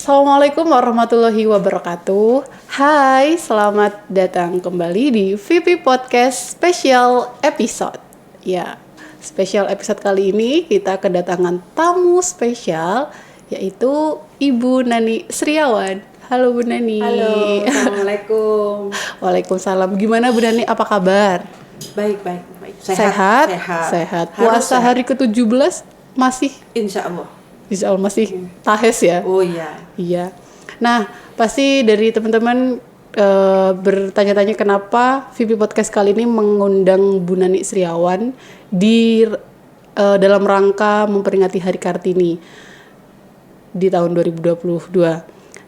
Assalamualaikum warahmatullahi wabarakatuh. Hai, selamat datang kembali di VP Podcast Special Episode. Ya, spesial episode kali ini kita kedatangan tamu spesial, yaitu Ibu Nani Sriawan. Halo Bu Nani. Halo, Assalamualaikum. Waalaikumsalam. Gimana Bu Nani, apa kabar? Baik. Sehat. Puasa hari ke-17 masih? Insya Allah Masih tahes ya? Oh iya. Iya. Nah, pasti dari teman-teman bertanya-tanya kenapa VP Podcast kali ini mengundang Bu Nani Sriawan di dalam rangka memperingati Hari Kartini di tahun 2022.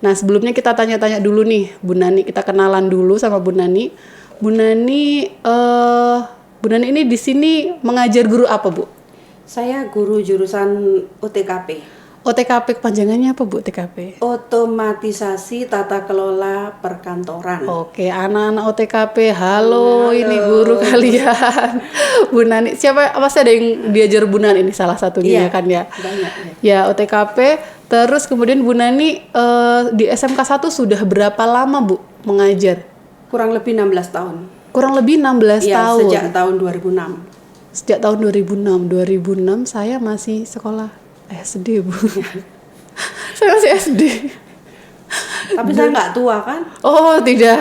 Nah, sebelumnya kita tanya-tanya dulu nih, Bu Nani, kita kenalan dulu sama Bu Nani. Bu Nani ini di sini mengajar guru apa, Bu? Saya guru jurusan OTKP. OTKP kepanjangannya apa, Bu, OTKP? Otomatisasi Tata Kelola Perkantoran. Oke, anak-anak OTKP, halo. Ini guru kalian. Bu Nani, pasti ada yang diajar Bu Nani ini salah satunya, iya, kan ya? Banyak ya. Ya, OTKP. Terus kemudian Bu Nani di SMK 1 sudah berapa lama, Bu, mengajar? Kurang lebih 16 tahun. Kurang lebih 16 tahun. Sejak tahun 2006. Sejak tahun 2006 saya masih sekolah SD, Bu. Saya masih SD. Tapi saya nggak tua kan? Oh, tidak.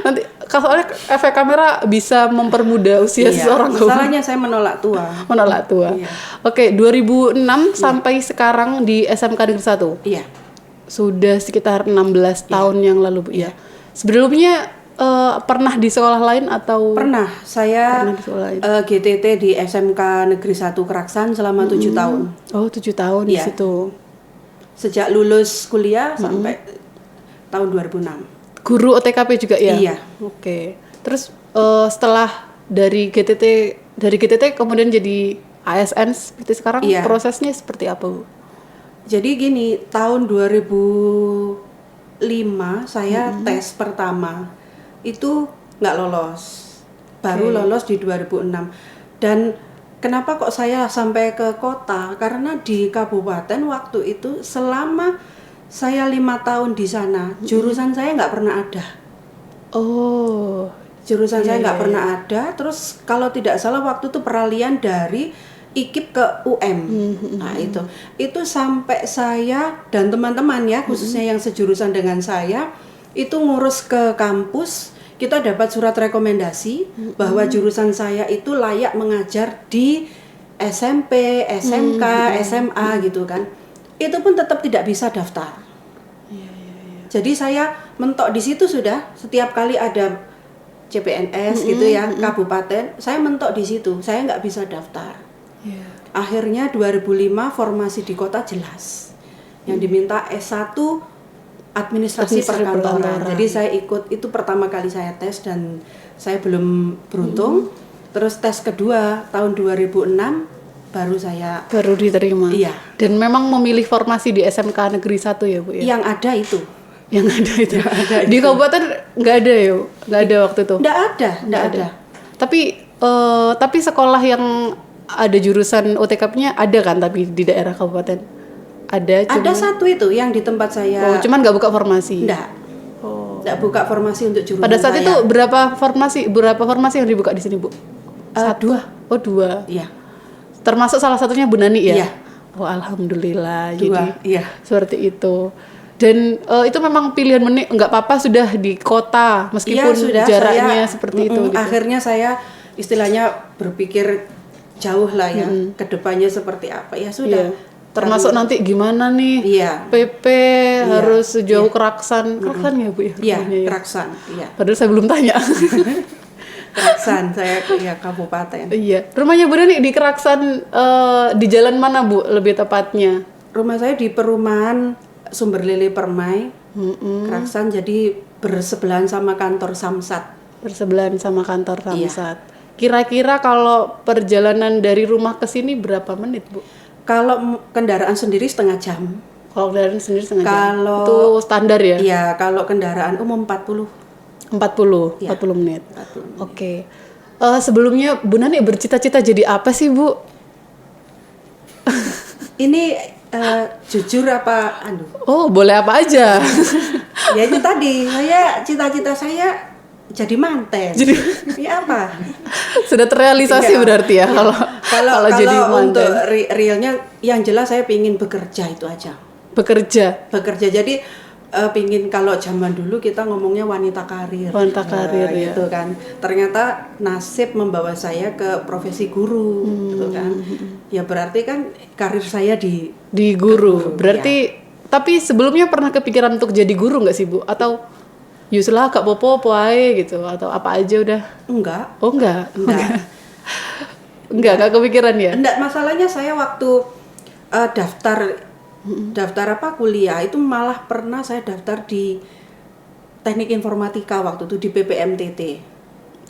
Nanti soalnya efek kamera bisa mempermudah usia seseorang. Masalahnya saya menolak tua. Iya. Oke, 2006 sampai sekarang di SMK Negeri 1. Iya. Sudah sekitar 16 tahun yang lalu, Bu. Ya. Sebelumnya pernah di sekolah lain atau? Pernah. Saya di sekolah lain. GTT di SMK Negeri 1 Keraksan selama 7 tahun. Oh, 7 tahun di situ. Sejak lulus kuliah sampai tahun 2006. Guru OTKP juga ya? Iya. Oke. Terus setelah dari GTT kemudian jadi ASN seperti sekarang, prosesnya seperti apa, Bu? Jadi gini, tahun 2005 saya tes pertama. Itu nggak lolos, baru lolos di 2006. Dan kenapa kok saya sampai ke kota? Karena di kabupaten waktu itu selama saya 5 tahun di sana, jurusan saya nggak pernah ada. Oh, jurusan saya nggak pernah ada. Terus kalau tidak salah waktu itu peralihan dari IKIP ke UM. Nah itu sampai saya dan teman-teman ya, khususnya yang sejurusan dengan saya, itu ngurus ke kampus, kita dapat surat rekomendasi bahwa jurusan saya itu layak mengajar di SMP, SMK, SMA gitu kan. Itu pun tetap tidak bisa daftar. Jadi saya mentok di situ sudah. Setiap kali ada CPNS gitu ya, kabupaten, saya mentok di situ. Saya nggak bisa daftar. Akhirnya 2005 formasi di kota jelas. Yang diminta S1 administrasi perkantoran. Jadi saya ikut, itu pertama kali saya tes dan saya belum beruntung. Terus tes kedua tahun 2006 baru diterima. Iya. Dan memang memilih formasi di SMK Negeri 1 ya, Bu ya? Yang ada itu. Di kabupaten nggak ada ya, Bu? Nggak ada waktu itu? Nggak ada. Tapi sekolah yang ada jurusan OTKP-nya ada kan, tapi di daerah kabupaten? Ada satu itu yang di tempat saya. Oh, cuman nggak buka formasi? Nggak buka formasi untuk jurusan. Pada saat itu berapa formasi yang dibuka di sini, Bu? 2. Oh, 2. Iya. Termasuk salah satunya Bu Nani ya? Iya. Oh, alhamdulillah. 2, jadi iya. Seperti itu. Dan itu memang pilihan nggak apa-apa sudah di kota meskipun jaraknya seperti itu. Gitu. Akhirnya saya istilahnya berpikir jauh lah ya, kedepannya seperti apa ya sudah. Termasuk nanti gimana nih? PP harus sejauh Keraksan ya, Bu ya? Iya, Keraksan. Iya. Padahal saya belum tanya. Keraksan, saya kabupaten. Iya. Rumahnya Bu Nani di Keraksan di jalan mana, Bu? Lebih tepatnya? Rumah saya di perumahan Sumberlili Permai, Keraksan. Jadi bersebelahan sama kantor Samsat. Iya. Kira-kira kalau perjalanan dari rumah ke sini berapa menit, Bu? Kalau kendaraan sendiri setengah jam. Kalau kendaraan sendiri setengah jam. Itu standar ya? Iya, kalau kendaraan umum 40 menit. Oke. Sebelumnya Bu Nani bercita-cita jadi apa sih, Bu? Ini Jujur apa Oh, boleh apa aja. ya itu tadi, cita-cita saya jadi manten. Ya apa? Sudah terrealisasi Iya, berarti ya iya. kalau jadi untuk manten. realnya yang jelas saya pingin bekerja itu aja. Bekerja. Jadi pingin, kalau zaman dulu kita ngomongnya wanita karir. Wanita karir, ya. Gitu kan. Ternyata nasib membawa saya ke profesi guru gitu kan. Ya berarti kan karir saya di Guru. Berarti ya. tapi sebelumnya pernah kepikiran untuk jadi guru nggak sih, Bu? Atau Yuslah gak popo ae gitu atau apa aja udah? Enggak. Oh, enggak. Enggak. Enggak kepikiran ya? Enggak, masalahnya saya waktu daftar apa kuliah itu malah pernah saya daftar di teknik informatika waktu itu di PPMTT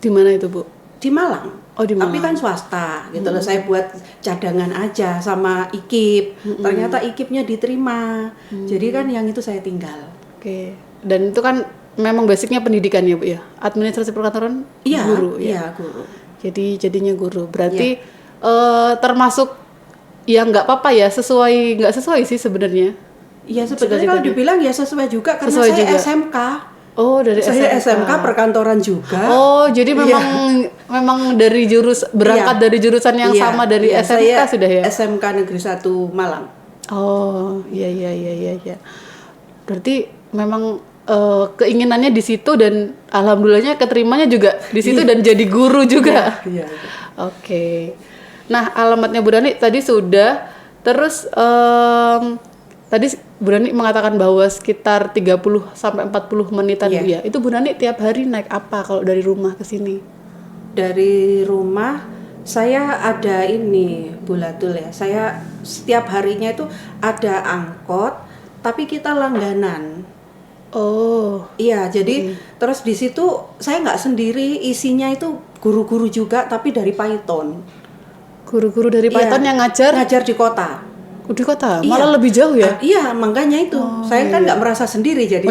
Di mana itu, Bu? di Malang. Oh, di Malang. Tapi kan swasta gitu loh. Saya buat cadangan aja sama IKIP. Ternyata IKIP-nya diterima. Jadi kan yang itu saya tinggal. Oke. Dan itu kan memang basicnya pendidikan ya, Bu ya? Administrasi perkantoran guru ya? Iya, guru. Jadi jadinya guru. Berarti termasuk ya nggak apa-apa ya, nggak sesuai sih sebenarnya. Iya, sebenarnya kalau dibilang ya sesuai juga karena Sesuai saya juga. SMK. Oh, dari Saya SMK. SMK perkantoran juga. Oh, jadi memang dari berangkat Iya. dari jurusan yang Iya, sama dari iya, SMK saya sudah ya? SMK Negeri 1 Malang. Oh, iya. Berarti memang keinginannya di situ dan alhamdulillahnya keterimanya juga di situ dan jadi guru juga. Iya. Oke. Nah, alamatnya Bu Dani tadi sudah. Terus tadi Bu Dani mengatakan bahwa sekitar 30 sampai 40 menitan Bu ya. Itu Bu Dani tiap hari naik apa kalau dari rumah ke sini? Dari rumah saya ada ini Bulatul ya. Saya setiap harinya itu ada angkot, tapi kita langganan. Oh. Iya, jadi terus di situ saya nggak sendiri, isinya itu guru-guru juga, tapi dari Python. Guru-guru dari Python yang ngajar di kota. di kota, Iya. malah lebih jauh ya? Iya, makanya itu. Saya kan nggak merasa sendiri jadi.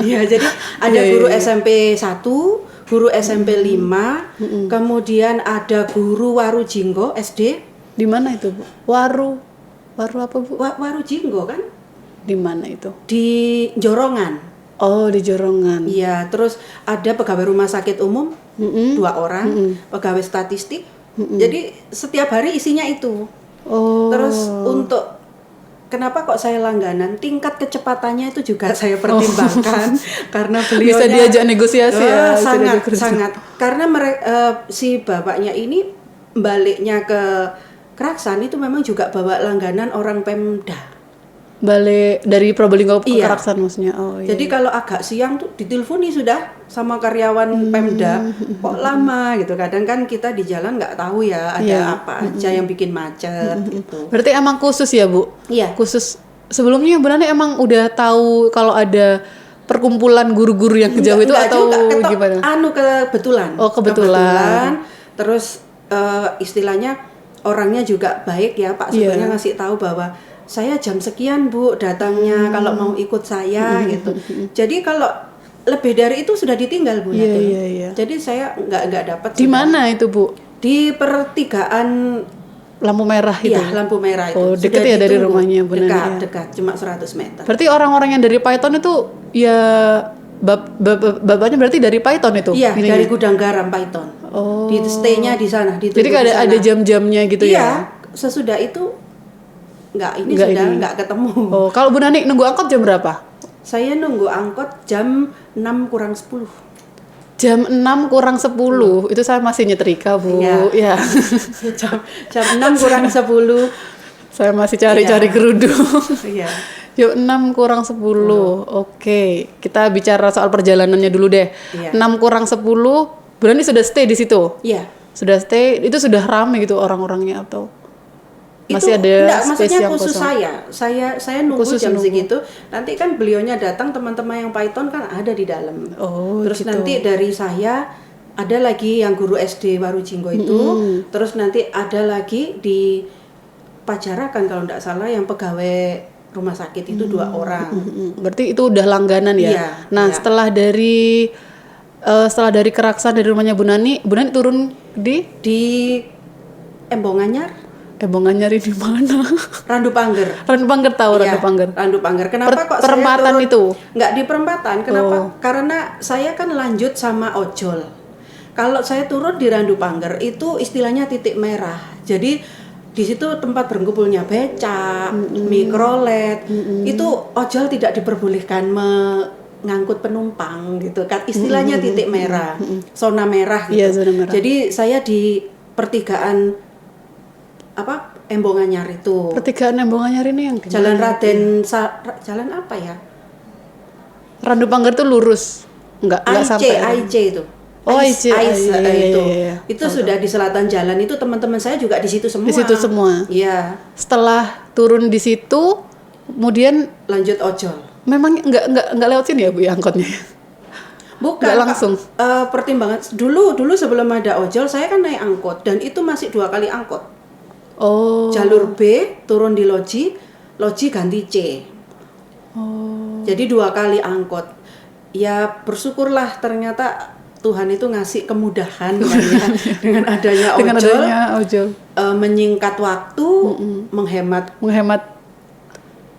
Iya, jadi ada guru SMP 1, guru SMP 5, kemudian ada guru Waru Jinggo SD. Di mana itu, Bu? Waru apa, Bu? Waru Jinggo kan? Di mana itu? Di Jorongan. Oh, di Jorongan. Iya, terus ada pegawai rumah sakit umum 2 orang, pegawai statistik. Jadi setiap hari isinya itu. Oh. Terus untuk kenapa kok saya langganan, tingkat kecepatannya itu juga saya pertimbangkan karena beliaunya Bisa diajak negosiasi ya? Sangat. Karena si bapaknya ini baliknya ke Keraksan itu memang juga bawa langganan orang Pemda. Balik dari Probolinggo ke Iya. Keraksan maksudnya. Oh, iya. Jadi kalau agak siang tuh diteleponi sudah sama karyawan Pemda, kok lama gitu. Kadang kan kita di jalan nggak tahu ya ada apa aja yang bikin macet gitu. Berarti emang khusus ya, Bu? Iya. Khusus sebelumnya Bu Nani emang udah tahu kalau ada perkumpulan guru-guru yang jauh itu Enggak atau juga, gimana? Kebetulan. Oh, kebetulan. Terus istilahnya orangnya juga baik ya, Pak Supirnya ngasih tahu bahwa saya jam sekian Bu datangnya kalau mau ikut saya gitu. Jadi kalau lebih dari itu sudah ditinggal Bu. Iya. Jadi saya nggak dapat. Di mana itu, Bu? Di pertigaan Lampu merah itu. Iya, lampu merah itu. Oh, dekat Sudah ya dari ditunggu. rumahnya Bu Nani ya? Dekat, cuma 100 meter. Berarti orang-orang yang dari Python itu ya bapaknya berarti dari Python itu? Iya, ininya? dari gudang garam Python. Oh. Di stay-nya di sana, Jadi ditunggu di sana. ada jam-jamnya gitu Iya, ya? sesudah itu Nggak sudah ini. nggak ketemu. Oh, kalau Bu Nani nunggu angkot jam berapa? Saya nunggu angkot jam 6 kurang 10. Jam 6 kurang 10. Itu saya masih nyetrika, Bu. Iya. Ya. jam 6 kurang 10. Saya masih cari-cari kerudung. Iya. Jam 6 kurang 10. Oke, kita bicara soal perjalanannya dulu deh. Iya. 6 kurang 10, Bu Nani sudah stay di situ? Iya. Sudah stay, itu sudah ramai gitu orang-orangnya atau masih Itu, ada enggak, space maksudnya yang khusus kosong? saya nunggu Khusus jam nunggu. segitu. Nanti kan beliaunya datang, teman-teman yang Python kan ada di dalam. Oh, terus gitu. nanti dari saya ada lagi yang guru SD Waru Jinggo itu. Terus nanti ada lagi di Pajarakan kalau enggak salah yang pegawai rumah sakit itu 2 orang. Berarti itu udah langganan ya? Iya, Nah, iya. setelah dari Keraksan dari rumahnya Bu Nani turun di Di Embong Anyar. Embongan Nyari di mana? Randu Pangger. Randu Pangger tahu, Iya, Randu Pangger. Randu Pangger. Kenapa kok Perempatan saya turun? itu? Nggak di perempatan. Kenapa? Karena saya kan lanjut sama ojol. Kalau saya turun di Randu Pangger itu istilahnya titik merah. Jadi di situ tempat berkumpulnya becak, mikrolet. Itu ojol tidak diperbolehkan mengangkut penumpang gitu kan. Istilahnya titik merah, zona merah gitu. Iya, zona merah. Jadi saya di pertigaan apa? Embongan Nyari itu. Pertigaan Embongan Nyari ini yang gimana? Jalan Jalan apa ya? Randu Pangger tuh lurus. Enggak sampai. AIC itu. Oh, AIC. itu. Iya. Itu sudah di selatan jalan itu teman-teman saya juga di situ semua. Di situ semua. Iya. Setelah turun di situ, kemudian Lanjut ojol. memang enggak lewat sini ya Bu ya angkotnya? Bukan Nggak langsung. pertimbangan dulu sebelum ada ojol saya kan naik angkot dan itu masih 2 kali angkot. Oh. Jalur B turun di loji ganti C. Oh. Jadi 2 kali angkot. Ya bersyukurlah ternyata Tuhan itu ngasih kemudahan kan ya, dengan adanya ojol. Dengan adanya ojol. Menyingkat waktu, menghemat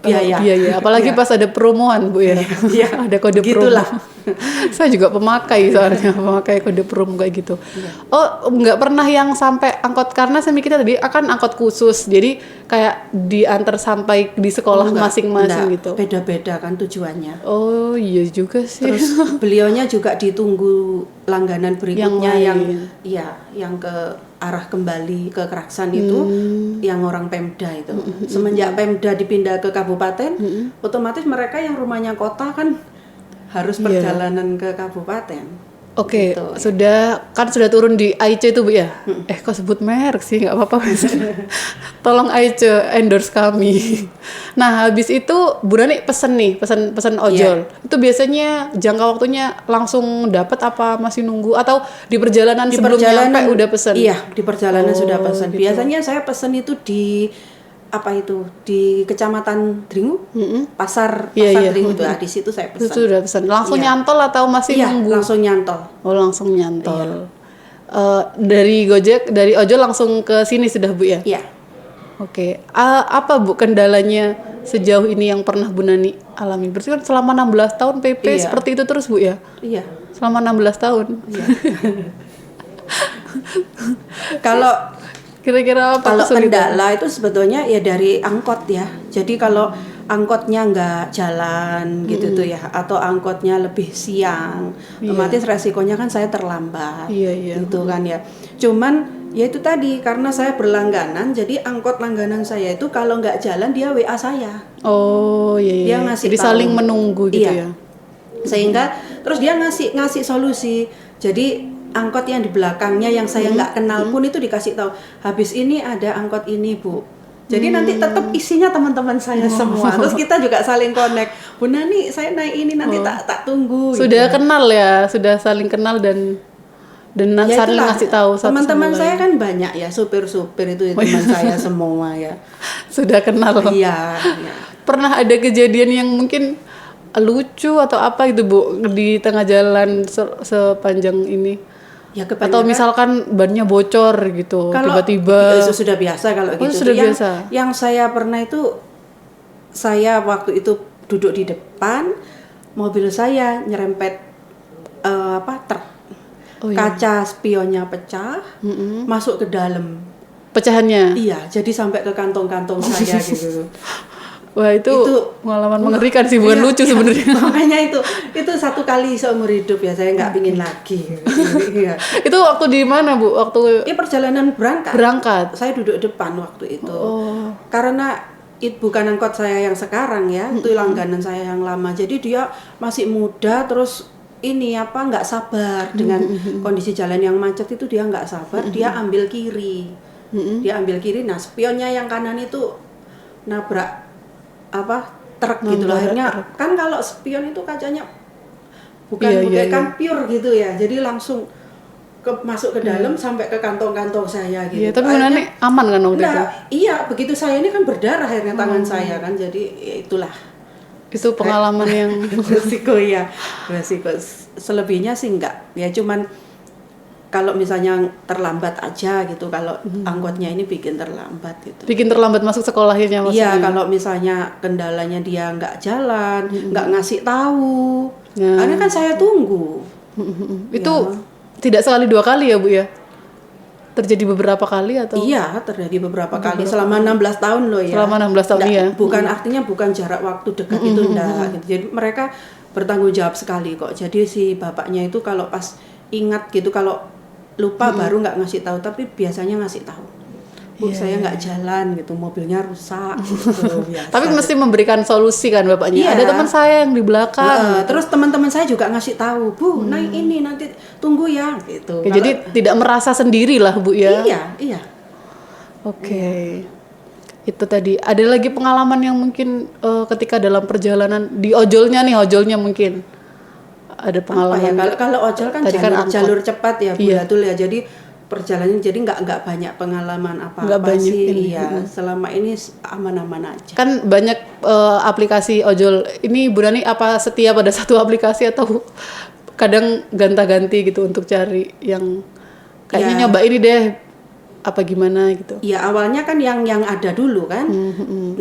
biaya. Apalagi Iya. pas ada promoan Bu ya. Iya. Ada kode Gitulah. promo. Saya juga pemakai soalnya, pemakai kode promo kayak gitu. Iya. Oh, nggak pernah yang sampai angkot karena saya mikirnya tadi akan angkot khusus. Jadi kayak diantar sampai di sekolah masing-masing gitu. Beda-beda kan tujuannya. Oh, iya juga sih. Terus beliaunya juga ditunggu langganan berikutnya Yang yang ke arah kembali ke Keraksan itu, yang orang Pemda itu. Semenjak Pemda dipindah ke kabupaten, otomatis mereka yang rumahnya kota kan harus perjalanan ke kabupaten. Oke, Gitu. sudah turun di AIC itu Bu ya? Kok sebut merek sih, nggak apa-apa. Tolong AIC endorse kami. Nah, habis itu Bu Nani pesen ojol. Itu biasanya jangka waktunya langsung dapat apa masih nunggu atau di perjalanan sebelum nyampe udah pesen? Iya, di perjalanan sudah pesen. gitu. Biasanya saya pesen itu di di Kecamatan Dringu, pasar Dringu itu, di situ saya pesan. Itu udah pesan. Langsung nyantol atau masih nunggu? Langsung nyantol. Oh, langsung nyantol. Dari ojol langsung ke sini sudah Bu ya? Iya. Oke. Apa Bu kendalanya sejauh ini yang pernah Bu Nani alami? Berarti kan selama 16 tahun PP seperti itu terus Bu ya? Iya. Selama 16 tahun. Iya. Kalau Kira-kira apa Kalau kesulitan? kendala itu sebetulnya ya dari angkot ya. Jadi kalau angkotnya nggak jalan gitu tuh ya, atau angkotnya lebih siang, otomatis resikonya kan saya terlambat. Iya. Gitu kan ya. Cuman ya itu tadi karena saya berlangganan, jadi angkot langganan saya itu kalau nggak jalan dia WA saya. Oh iya. Dia ngasih Jadi tahu. saling menunggu gitu ya. Sehingga terus dia ngasih solusi. Jadi angkot yang di belakangnya yang saya nggak kenal pun itu dikasih tahu, habis ini ada angkot ini Bu. Jadi nanti tetap isinya teman-teman saya semua. Terus kita juga saling connect. Bu Nani, saya naik ini nanti tak tunggu. Sudah gitu. kenal ya, sudah saling kenal dan Ya saling itulah, ngasih tahu satu teman-teman sama saya lain. kan banyak ya, supir-supir itu teman saya semua ya. Sudah kenal. Iya. Pernah ada kejadian yang mungkin lucu atau apa gitu Bu di tengah jalan sepanjang ini? Ya Atau misalkan bannya bocor gitu tiba-tiba. Itu sudah biasa kalau gitu. Sudah biasa. Yang saya pernah itu, saya waktu itu duduk di depan, mobil saya nyerempet truk. Kaca spionnya pecah, masuk ke dalam. Pecahannya? Iya, jadi sampai ke kantong-kantong saya gitu. Wah itu pengalaman mengerikan sih, bukan lucu sebenarnya. Makanya itu satu kali seumur hidup ya, saya nggak pingin lagi. Iya. Itu waktu di mana Bu? Waktu Perjalanan berangkat. Saya duduk depan waktu itu. Karena itu bukan angkot saya yang sekarang ya, itu langganan saya yang lama. Jadi dia masih muda, terus nggak sabar dengan kondisi jalan yang macet itu, dia nggak sabar, dia ambil kiri. Nah spionnya yang kanan itu nabrak truk gitu loh. Akhirnya kan kalau spion itu kacanya bukan kan pure gitu ya, jadi langsung masuk ke dalam sampai ke kantong-kantong saya gitu. Iya, tapi Nani aman kan waktu itu? Iya, begitu saya ini kan berdarah akhirnya tangan saya kan, jadi ya itulah. Itu pengalaman yang resiko. Selebihnya sih enggak, ya cuman kalau misalnya terlambat aja gitu, kalau angkotnya ini bikin terlambat gitu. Bikin terlambat masuk sekolahnya maksudnya? Iya, kalau misalnya kendalanya dia nggak jalan, nggak ngasih tahu, karena kan saya tunggu. Itu tidak sekali 2 kali ya Bu ya? Terjadi beberapa kali atau? Iya, terjadi beberapa kali selama 16 tahun loh ya. Selama 16 tahun ya. Bukan artinya bukan jarak waktu dekat itu enggak gitu. Jadi mereka bertanggung jawab sekali kok. Jadi si bapaknya itu kalau pas ingat gitu, kalau lupa baru nggak ngasih tahu, tapi biasanya ngasih tahu. Bu, saya nggak jalan gitu, mobilnya rusak gitu. Biasa. Tapi mesti memberikan solusi kan bapaknya. Iya. Ada teman saya yang di belakang. Terus teman-teman saya juga ngasih tahu, Bu, naik ini nanti tunggu ya gitu. Oke, jadi tidak merasa sendiri lah Bu ya. Iya. Oke. Itu tadi. Ada lagi pengalaman yang mungkin ketika dalam perjalanan di ojolnya mungkin ada pengalaman. Apa ya? Kalau ojol kan Tadi jalur cepat ya, Bu Iya. Datul ya. Jadi perjalanan jadi nggak banyak pengalaman Nggak apa-apa banyak sih. ini. Iya, selama ini aman-aman aja. Kan banyak aplikasi ojol. Ini Bu Nani apa setia pada satu aplikasi atau kadang ganta-ganti gitu untuk cari yang kayaknya Ya. nyoba ini deh apa gimana gitu. Ya awalnya kan yang ada dulu kan.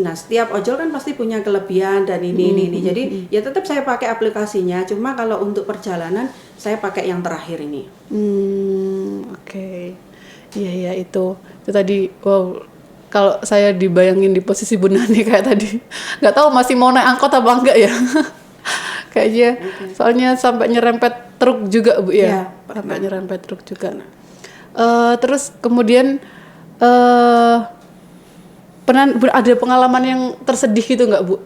Nah setiap ojol kan pasti punya kelebihan dan ini. Jadi ya tetap saya pakai aplikasinya. Cuma kalau untuk perjalanan saya pakai yang terakhir ini. Oke. Iya itu tadi. Wow. Kalau saya dibayangin di posisi Bu Nani kayak tadi, nggak tahu masih mau naik angkot apa enggak ya. Kayaknya soalnya sampai nyerempet truk juga Bu ya. Iya, Sampai nyerempet truk juga. Terus kemudian pernah ada pengalaman yang tersedih gitu nggak Bu?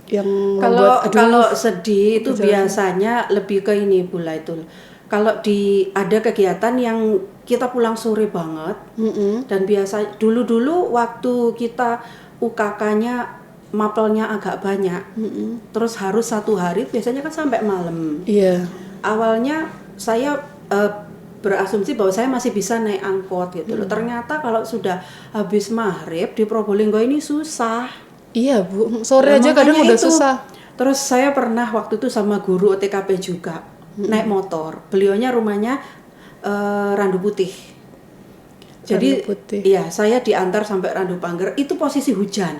Yang Kalau sedih itu biasanya lebih ke ini Bu Laitul. Kalau ada kegiatan yang kita pulang sore banget dan biasa dulu waktu kita UKK-nya mapelnya agak banyak, terus harus 1 hari biasanya kan sampai malam. Iya. Awalnya saya berasumsi bahwa saya masih bisa naik angkot gitu loh. Ternyata kalau sudah habis maghrib di Probolinggo ini susah. Iya Bu, sore aja Makanya kadang udah itu. susah. Terus saya pernah waktu itu sama guru OTKP juga naik motor. Beliaunya rumahnya Randu Putih. Jadi Randu Putih. iya saya diantar sampai Randu Pangger. Itu posisi hujan.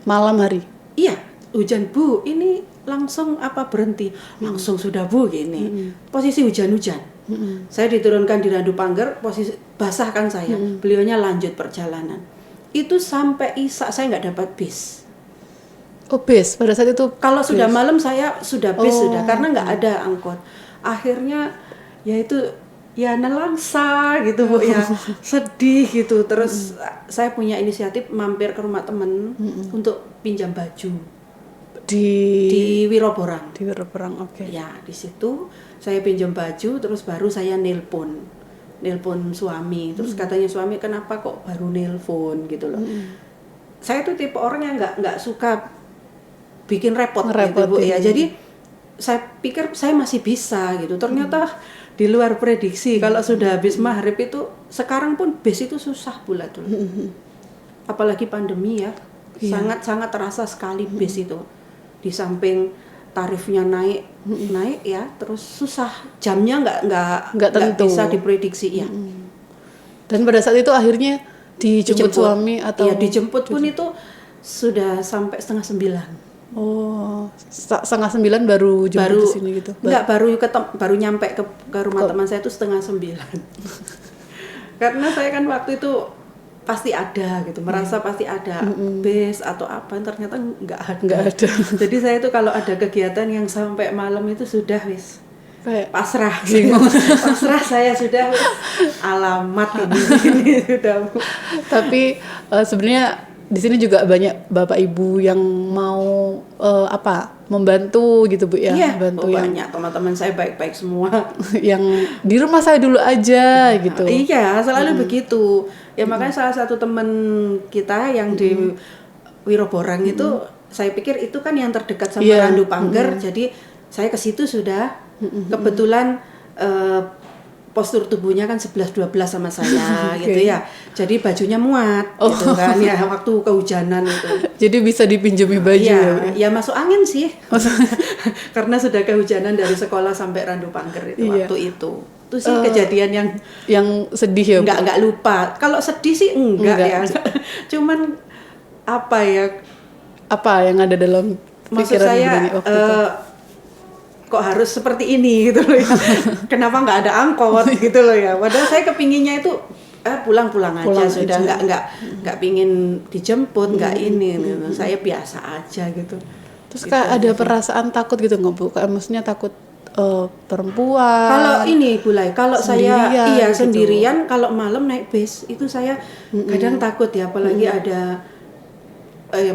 Malam hari. Iya hujan Bu. Ini langsung apa berhenti? Langsung sudah Bu gini. Posisi hujan-hujan. Saya diturunkan di Randu Pangger, posisi basah kan saya. Beliaunya lanjut perjalanan. Itu sampai Isak saya nggak dapat bis. Oh bis, pada saat itu Kalau sudah malam saya sudah bis sudah karena nggak ada angkot. Akhirnya ya itu ya nelangsa gitu Bu ya. Sedih gitu. Terus saya punya inisiatif mampir ke rumah temen untuk pinjam baju di Wiroborang. Di Wiroborang, oke. Ya, di situ saya pinjam baju terus baru saya nelpon suami. Terus katanya suami, "Kenapa kok baru nelpon?" gitu loh. Saya tuh tipe orang yang nggak suka bikin repot gitu Bu ya. Jadi saya pikir saya masih bisa gitu. Ternyata di luar prediksi. Kalau sudah habis maghrib itu sekarang pun bis itu susah pula tuh. Apalagi pandemi ya. Sangat-sangat terasa sekali bis itu. Di samping tarifnya naik ya, terus susah, jamnya nggak tentu. bisa diprediksi ya. Dan pada saat itu akhirnya dijemput suami atau? Iya, dijemput pun itu sudah sampai 8:30. Oh, 8:30 baru jemput di sini gitu. Enggak, baru nyampe ke rumah teman saya itu 8:30. Karena saya kan waktu itu pasti ada gitu, merasa pasti ada bis atau apa, ternyata nggak ada. Jadi saya itu kalau ada kegiatan yang sampai malam itu sudah wis pasrah, pasrah saya sudah wis, alamat ini sudah. Tapi sebenarnya di sini juga banyak bapak ibu yang mau membantu gitu Bu ya. Iya, bantu banyak teman-teman saya baik-baik semua. Yang di rumah saya dulu aja gitu. Iya, selalu begitu. Ya makanya salah satu teman kita yang di Wiroborang itu, saya pikir itu kan yang terdekat sama Randu Pangger. Jadi saya ke situ sudah. Kebetulan postur tubuhnya kan 11-12 sama saya gitu ya. Jadi bajunya muat gitu kan ya waktu kehujanan itu. Jadi bisa dipinjami baju ya masuk angin sih. Karena sudah kehujanan dari sekolah sampai Randu Pangger itu waktu itu. Itu sih kejadian yang sedih ya, Bu? nggak lupa. Kalau sedih sih enggak ya. Cuman apa ya? Apa yang ada dalam Maksud pikiran saya Bunani waktu itu? kok harus seperti ini gitu loh ya. Kenapa nggak ada angkot gitu loh ya. Padahal saya kepinginnya itu pulang aja sudah, nggak pingin dijemput, nggak ini gitu. Saya biasa aja gitu. Terus kayak ada perasaan takut gitu nggak, Bu? Kayak maksudnya takut perempuan. Kalau ini Bulai, kalau saya sendirian gitu. sendirian, kalau malam naik bis itu saya kadang takut ya, apalagi ada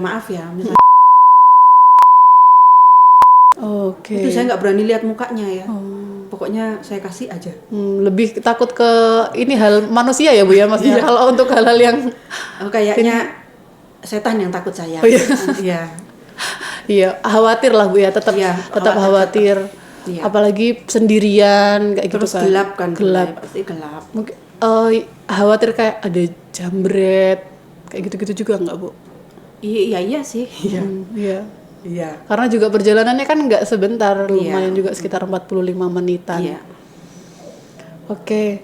maaf ya, misalnya Oke. itu saya nggak berani lihat mukanya ya. Pokoknya saya kasih aja. Lebih takut ke ini hal manusia ya, Bu ya, maksudnya. Kalau untuk hal-hal yang Kayaknya setan yang takut saya. Oh, iya. Iya. Iya, khawatir lah, Bu ya, tetap Iya, khawatir. Iya. Apalagi sendirian kayak Terus gitu kan. gelap kan, Gelap. pasti gelap. Mungkin khawatir kayak ada jambret kayak gitu-gitu juga nggak, Bu? Iya sih. Iya. Iya. Iya. Karena juga perjalanannya kan nggak sebentar, lumayan juga sekitar 45 menitan. Iya. Oke.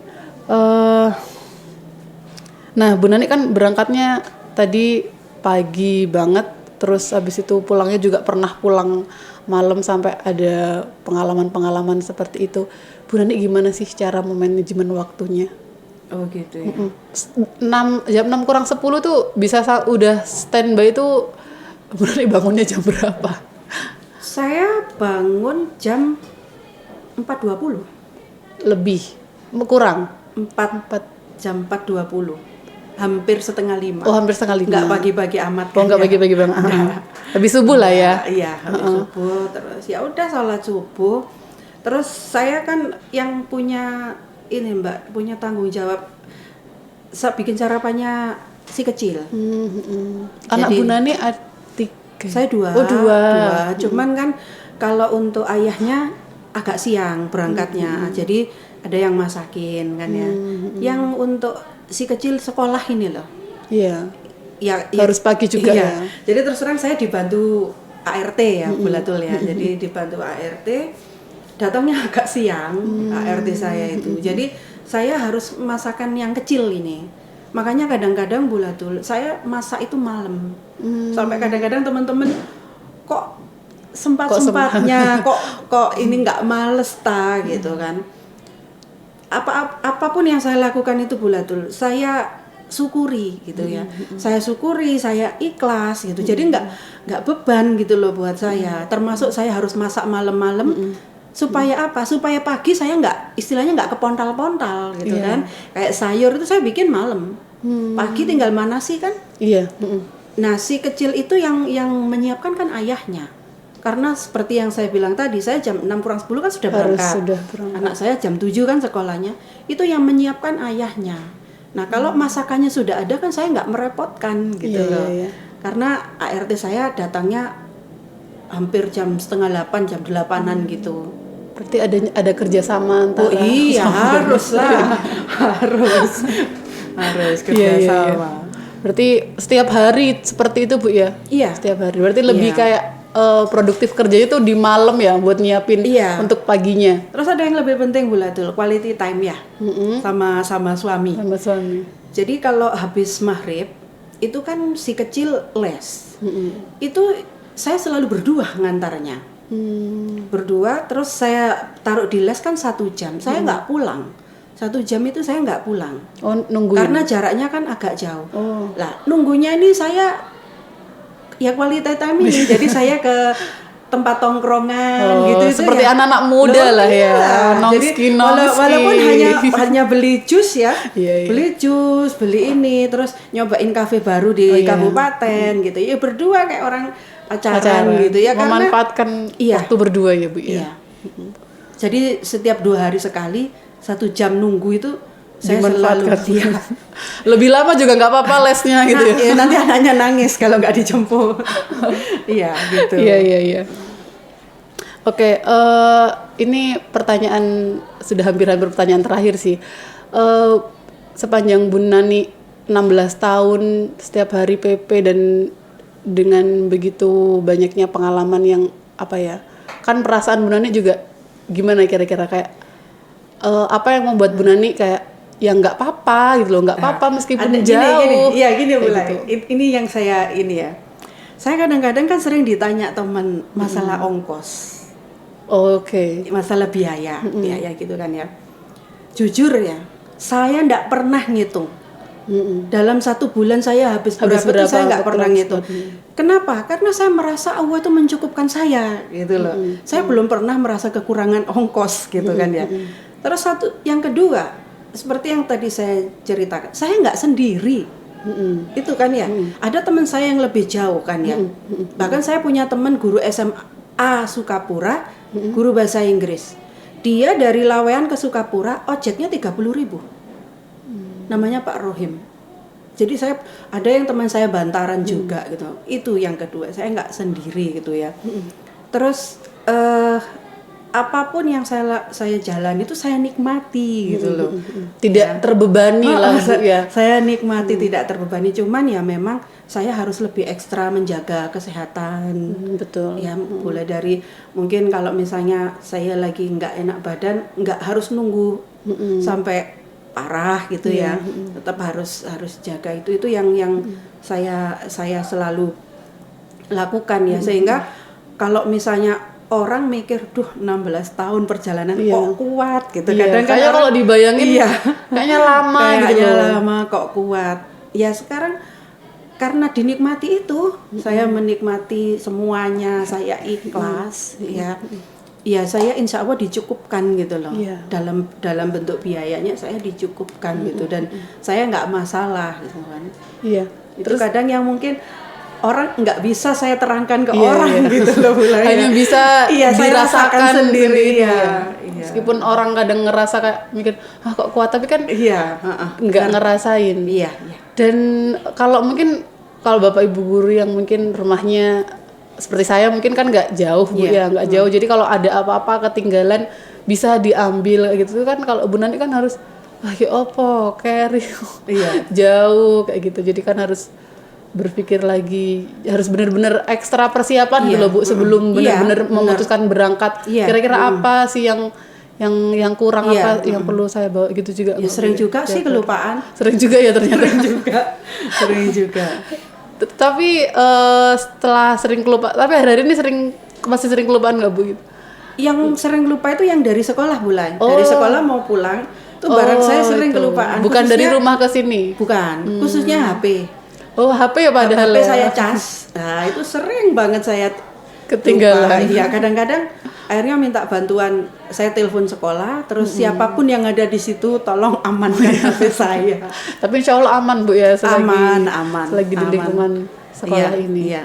Nah, Bu Nani kan berangkatnya tadi pagi banget, terus habis itu pulangnya juga pernah pulang malam sampai ada pengalaman-pengalaman seperti itu. Bu Nani gimana sih cara memanajemen waktunya? Oh gitu ya. Jam 6 kurang 10 tuh bisa udah standby tuh. Bu Nani bangunnya jam berapa? Saya bangun jam 4.20. Lebih? Kurang? 4 jam 4.20. Hampir setengah 5. Oh, hampir setengah 5. Nggak pagi-pagi amat. Oh, nggak pagi-pagi banget. Habis subuh lah ya. Iya, habis subuh. Terus ya udah sholat subuh. Terus saya kan yang punya ini Mbak, punya tanggung jawab. Saya bikin sarapannya si kecil. Anak Jadi, Bu Nani ada 3. Saya 2. Oh, 2. Cuman kan kalau untuk ayahnya agak siang berangkatnya. Jadi ada yang masakin kan ya. Yang untuk si kecil sekolah ini loh. Iya. Ya, Harus pagi juga ya. Jadi terus terang saya dibantu ART ya, Bulatul ya. Jadi dibantu ART. Datangnya agak siang ART saya itu. Jadi saya harus masakan yang kecil ini. Makanya kadang-kadang Bulatul saya masak itu malam. Sampai kadang-kadang teman-teman kok sempat-sempatnya kok ini nggak males gitu kan. Apapun yang saya lakukan itu Bulatul saya syukuri gitu ya. Saya syukuri, saya ikhlas gitu. Jadi nggak beban gitu loh buat saya. Termasuk saya harus masak malam-malam supaya apa? Supaya pagi saya istilahnya nggak kepontal-pontal gitu kan. Kayak sayur itu saya bikin malam. Pagi tinggal manasi kan? Iya. Nah, si kecil itu yang menyiapkan kan ayahnya. Karena seperti yang saya bilang tadi, saya jam 6 kurang 10 kan sudah berangkat. Anak saya jam 7 kan sekolahnya. Itu yang menyiapkan ayahnya. Nah, kalau masakannya sudah ada kan saya nggak merepotkan gitu loh. Iya. Karena ART saya datangnya hampir jam setengah 8, jam 8-an gitu. Berarti ada kerjasama antara. Oh iya, harus lah. harus kerjasama. Iya. Berarti setiap hari seperti itu, Bu ya? Iya. Setiap hari. Berarti lebih kayak produktif kerjanya itu di malam ya buat nyiapin untuk paginya. Terus ada yang lebih penting Bulatul, quality time ya. Sama suami. Sama suami. Jadi kalau habis maghrib itu kan si kecil les. Itu saya selalu berdua ngantarnya. Berdua, terus saya taruh di les kan 1 jam. Saya nggak pulang. 1 jam itu saya nggak pulang. Oh, nungguin. Karena jaraknya kan agak jauh. Lah, nunggunya ini saya ya quality time ini. Jadi saya ke tempat tongkrongan gitu itu seperti ya. anak-anak muda lah ya. Jadi walaupun hanya beli jus ya. Beli jus, beli ini, terus nyobain kafe baru di kabupaten gitu. Ya berdua kayak orang pacaran gitu ya, memanfaatkan waktu berdua ya, Bu ya. Jadi setiap 2 hari sekali 1 jam nunggu itu saya selalu lebih lama juga nggak apa-apa lesnya gitu ya. Nanti anaknya nangis kalau nggak dijemput. Iya gitu. Iya. Oke, ini pertanyaan sudah hampir pertanyaan terakhir sih. Sepanjang Bu Nani 16 tahun setiap hari PP dan dengan begitu banyaknya pengalaman yang apa ya? Kan perasaan Bu Nani juga gimana kira-kira kayak apa yang membuat Bu Nani kayak ya nggak apa-apa gitu loh, nggak apa-apa meskipun ada jauh. gini kayak mulai. gitu. Ini yang saya ini ya. Saya kadang-kadang kan sering ditanya teman masalah ongkos, Oke. masalah biaya gitu kan ya. Jujur ya, saya nggak pernah ngitung. Dalam 1 bulan saya habis berapa itu saya nggak pernah ngitung. Kenapa? Karena saya merasa Allah itu mencukupkan saya gitu loh. Saya belum pernah merasa kekurangan ongkos gitu kan ya. Terus yang kedua, seperti yang tadi saya ceritakan, saya nggak sendiri. Itu kan ya. Ada teman saya yang lebih jauh kan ya. Bahkan saya punya teman guru SMA Sukapura, guru bahasa Inggris. Dia dari Lawean ke Sukapura, ojeknya 30.000. Namanya Pak Rohim. Jadi ada yang teman saya Bantaran juga gitu. Itu yang kedua, saya nggak sendiri gitu ya. Terus apapun yang saya jalani itu saya nikmati gitu loh. Tidak terbebani lah Bu ya. Saya nikmati tidak terbebani, cuman ya memang saya harus lebih ekstra menjaga kesehatan. Betul. Ya mulai dari mungkin kalau misalnya saya lagi nggak enak badan, nggak harus nunggu sampai parah gitu ya. Tetap harus jaga itu yang saya selalu lakukan ya, sehingga kalau misalnya orang mikir, duh 16 tahun perjalanan kok kuat gitu. Kadang kan kayaknya kalau dibayangin kayaknya lama gitu loh. Lama kok kuat. Ya sekarang karena dinikmati itu, saya menikmati semuanya, saya ikhlas ya. Ya saya insya Allah dicukupkan gitu loh. Dalam bentuk biayanya saya dicukupkan gitu, dan saya nggak masalah gitu kan. Itu kadang yang mungkin orang nggak bisa saya terangkan ke orang gitu loh. Hanya bisa dirasakan sendiri ya. Meskipun orang kadang ngerasa kayak mikir kok kuat, tapi kan nggak ngerasain. Dan kalau Bapak Ibu guru yang mungkin rumahnya seperti saya mungkin kan nggak jauh Bu ya, nggak jauh. Jadi kalau ada apa-apa ketinggalan bisa diambil gitu kan. Kalau Bu Nani kan harus ya opo carry jauh kayak gitu. Jadi kan harus berpikir lagi, harus benar-benar ekstra persiapan gitu loh Bu sebelum benar-benar memutuskan berangkat. Kira-kira apa sih yang kurang, apa yang perlu saya bawa gitu juga. Sering juga sih kelupaan. Sering juga ya ternyata. Sering juga. Tapi setelah sering kelupaan, tapi hari ini masih sering kelupaan nggak Bu? Gitu? Yang sering lupa itu yang dari sekolah Bulan. Dari sekolah mau pulang, tuh barang saya sering kelupaan. Bukan khususnya, dari rumah ke sini? Bukan, khususnya HP. HP ya padahal HP saya cas. Nah itu sering banget saya ketinggalan. Iya, kadang-kadang akhirnya minta bantuan, saya telepon sekolah, terus siapapun yang ada di situ tolong amankan HP saya. Tapi insya Allah aman Bu ya, aman. Selagi di lingkungan sekolah ini. Iya.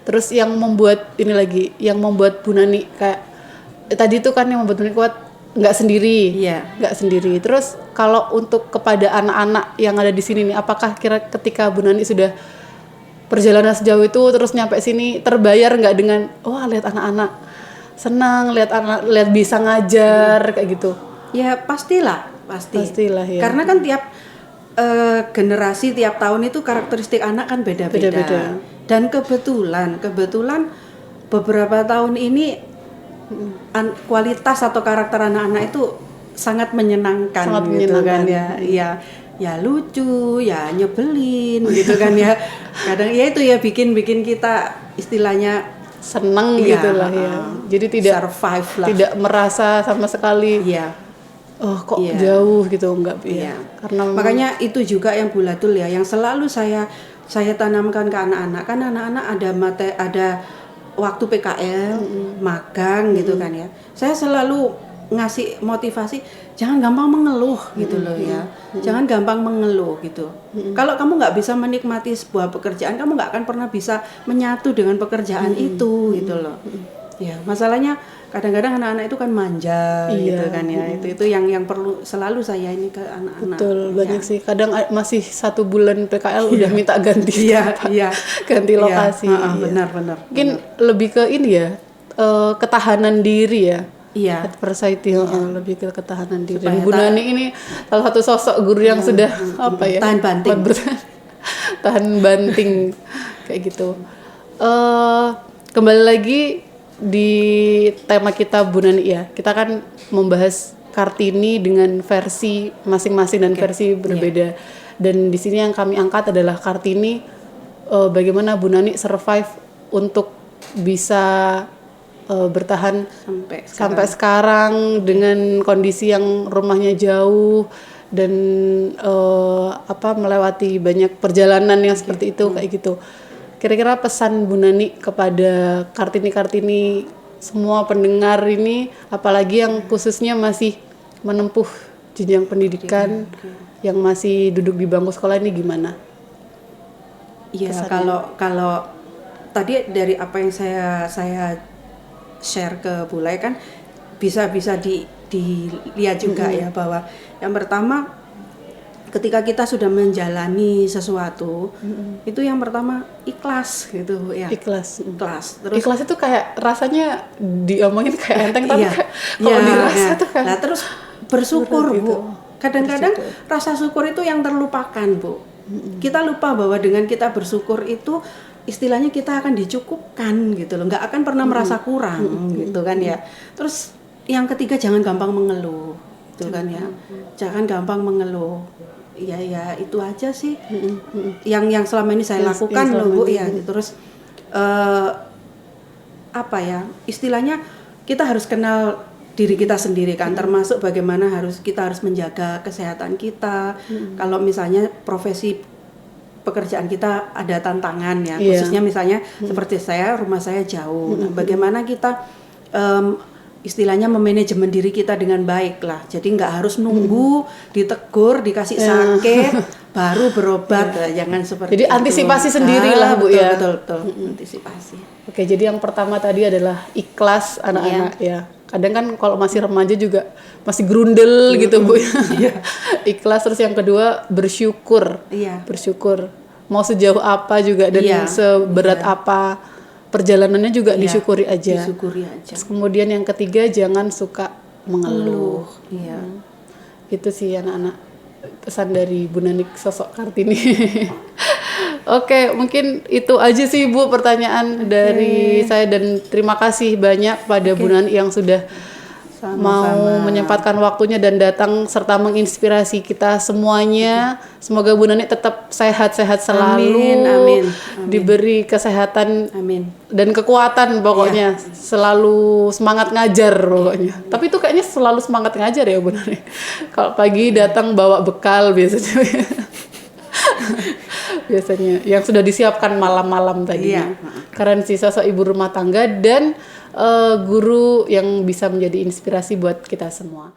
Terus yang membuat Bu Nani kayak tadi itu kan yang membuat Bu Nani kuat nggak sendiri. Terus kalau untuk kepada anak-anak yang ada di sini nih, apakah ketika Bu Nani sudah perjalanan sejauh itu terus nyampe sini terbayar nggak dengan lihat anak-anak senang, lihat bisa ngajar kayak gitu? Ya pastilah ya. Karena kan tiap generasi, tiap tahun itu karakteristik anak kan beda-beda. Dan kebetulan beberapa tahun ini kualitas atau karakter anak-anak itu sangat menyenangkan kan ya. Ya lucu, ya nyebelin gitu kan ya. Kadang ya itu ya bikin kita istilahnya seneng gitu lah ya. Jadi tidak survive lah. Tidak merasa sama sekali. Kok jauh gitu enggak ya. Karena makanya itu juga yang Bulatul ya, yang selalu saya tanamkan ke anak-anak. Kan anak-anak ada waktu PKL, magang gitu kan ya. Saya selalu ngasih motivasi, jangan gampang mengeluh gitu loh ya. Jangan gampang mengeluh gitu. Kalau kamu nggak bisa menikmati sebuah pekerjaan, kamu nggak akan pernah bisa menyatu dengan pekerjaan itu gitu loh. Ya, masalahnya kadang-kadang anak-anak itu kan manja gitu kan ya. Itu yang perlu selalu saya ini ke anak-anak. Betul, banyak sih. Kadang masih 1 bulan PKL udah minta ganti ganti lokasi. Benar. Mungkin lebih ke ini ya, ketahanan diri ya. Adversity, lebih ke ketahanan diri. Dan Bu Nani ini salah satu sosok guru yang sudah tahan banting. Tahan banting kayak gitu. Kembali lagi di tema kita Bu Nani ya. Kita kan membahas Kartini dengan versi masing-masing dan versi berbeda. Dan di sini yang kami angkat adalah Kartini, bagaimana Bu Nani survive untuk bisa bertahan sampai sekarang dengan kondisi yang rumahnya jauh dan melewati banyak perjalanan yang seperti itu kayak gitu. Kira-kira pesan Bu Nani kepada Kartini semua pendengar ini, apalagi yang khususnya masih menempuh jenjang pendidikan, yang masih duduk di bangku sekolah ini gimana? Iya, kalau tadi dari apa yang saya share ke Bulai kan bisa dilihat juga ya, bahwa yang pertama ketika kita sudah menjalani sesuatu, itu yang pertama ikhlas gitu ya. Ikhlas. Terus ikhlas itu kayak rasanya diomongin kayak enteng, tapi kayak kalau dirasa tuh kan. Nah, terus bersyukur Bu. Kadang-kadang rasa syukur itu yang terlupakan Bu. Kita lupa bahwa dengan kita bersyukur itu istilahnya kita akan dicukupkan gitu loh, nggak akan pernah merasa kurang gitu kan ya. Terus yang ketiga, jangan gampang mengeluh gitu kan ya. Jangan gampang mengeluh. Ya itu aja sih yang selama ini saya lakukan loh Bu ya. Terus istilahnya kita harus kenal diri kita sendiri kan, termasuk bagaimana kita harus menjaga kesehatan kita. Kalau misalnya profesi pekerjaan kita ada tantangan ya, khususnya misalnya seperti saya, rumah saya jauh. Nah, bagaimana kita istilahnya memanajemen diri kita dengan baik lah. Jadi nggak harus nunggu ditegur, dikasih sakit baru berobat. Jangan seperti jadi itu. antisipasi sendiri lah Bu ya. Betul. Antisipasi. Oke, jadi yang pertama tadi adalah ikhlas anak-anak ya. Kadang kan kalau masih remaja juga masih grundel gitu Bu ya. Ikhlas. Terus yang kedua bersyukur. Bersyukur. Mau sejauh apa juga dan seberat apa perjalanannya juga disyukuri aja. Terus kemudian yang ketiga, jangan suka mengeluh. Itu sih anak-anak pesan dari Bu Nani sosok Kartini. Oke, mungkin itu aja sih Bu pertanyaan dari saya, dan terima kasih banyak pada Bu Nani yang sudah mau menyempatkan waktunya dan datang serta menginspirasi kita semuanya. Semoga Bu Nani tetap sehat-sehat selalu. Amin. Diberi kesehatan dan kekuatan pokoknya. Selalu semangat ngajar pokoknya. Tapi itu kayaknya selalu semangat ngajar ya Bu Nani. Kalau pagi datang bawa bekal biasanya. Biasanya yang sudah disiapkan malam-malam tadi. Keren sih sosok ibu rumah tangga dan guru yang bisa menjadi inspirasi buat kita semua.